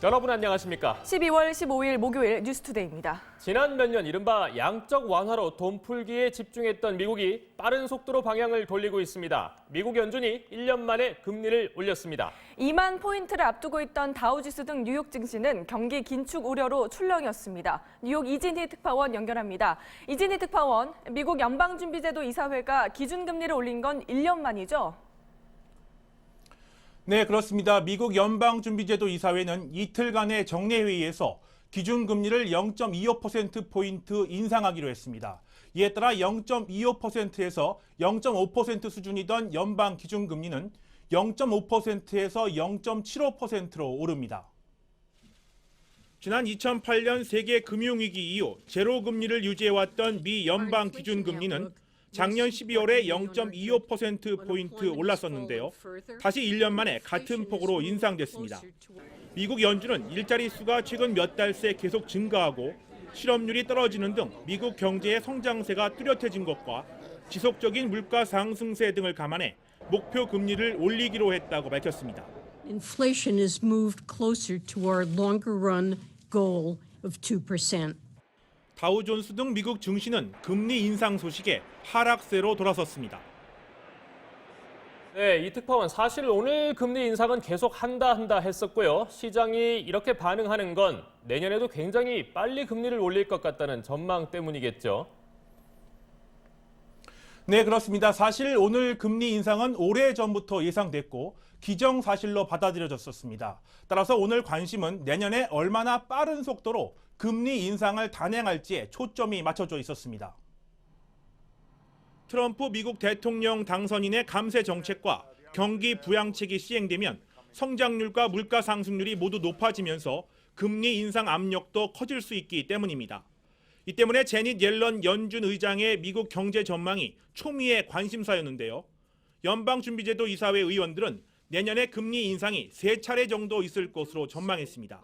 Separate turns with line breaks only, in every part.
여러분 안녕하십니까?
12월 15일 목요일 뉴스투데이입니다.
지난 몇 년 이른바 양적 완화로 돈 풀기에 집중했던 미국이 빠른 속도로 방향을 돌리고 있습니다. 미국 연준이 1년 만에 금리를 올렸습니다.
2만 포인트를 앞두고 있던 다우지수 등 뉴욕 증시는 경기 긴축 우려로 출렁이었습니다. 뉴욕 이진희 특파원 연결합니다. 이진희 특파원, 미국 연방준비제도 이사회가 기준금리를 올린 건 1년 만이죠?
네, 그렇습니다. 미국 연방준비제도 이사회는 이틀간의 정례회의에서 기준금리를 0.25%포인트 인상하기로 했습니다. 이에 따라 0.25%에서 0.5% 수준이던 연방 기준금리는 0.5%에서 0.75%로 오릅니다. 지난 2008년 세계 금융위기 이후 제로금리를 유지해왔던 미 연방 기준금리는 작년 12월에 0.25%포인트 올랐었는데요. 다시 1년 만에 같은 폭으로 인상됐습니다. 미국 연준은 일자리 수가 최근 몇 달 새 계속 증가하고 실업률이 떨어지는 등 미국 경제의 성장세가 뚜렷해진 것과 지속적인 물가 상승세 등을 감안해 목표 금리를 올리기로 했다고 밝혔습니다.
Inflation has moved closer to our longer run goal of 2%.
다우존스 등 미국 증시는 금리 인상 소식에 하락세로 돌아섰습니다.
네, 이 특파원 사실 오늘 금리 인상은 계속 한다 했었고요. 시장이 이렇게 반응하는 건 내년에도 굉장히 빨리 금리를 올릴 것 같다는 전망 때문이겠죠.
네, 그렇습니다. 사실 오늘 금리 인상은 오래전부터 예상됐고 기정사실로 받아들여졌었습니다. 따라서 오늘 관심은 내년에 얼마나 빠른 속도로 금리 인상을 단행할지에 초점이 맞춰져 있었습니다. 트럼프 미국 대통령 당선인의 감세 정책과 경기 부양책이 시행되면 성장률과 물가 상승률이 모두 높아지면서 금리 인상 압력도 커질 수 있기 때문입니다. 이 때문에 제닛 옐런 연준 의장의 미국 경제 전망이 초미의 관심사였는데요. 연방준비제도 이사회 의원들은 내년에 금리 인상이 3차례 정도 있을 것으로 전망했습니다.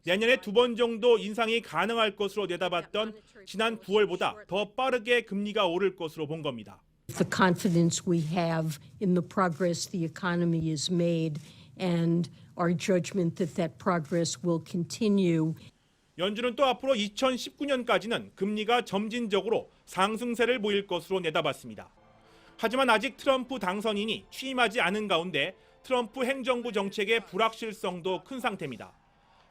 내년에 2번 정도 인상이 가능할 것으로 내다봤던 지난 9월보다 더 빠르게 금리가 오를 것으로 본 겁니다.
The confidence we have in the progress the economy has made and our judgment that that progress will continue.
연준은 또 앞으로 2019년까지는 금리가 점진적으로 상승세를 보일 것으로 내다봤습니다. 하지만 아직 트럼프 당선인이 취임하지 않은 가운데 트럼프 행정부 정책의 불확실성도 큰 상태입니다.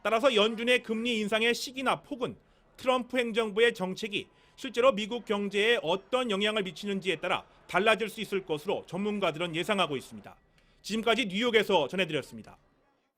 따라서 연준의 금리 인상의 시기나 폭은 트럼프 행정부의 정책이 실제로 미국 경제에 어떤 영향을 미치는지에 따라 달라질 수 있을 것으로 전문가들은 예상하고 있습니다. 지금까지 뉴욕에서 전해드렸습니다.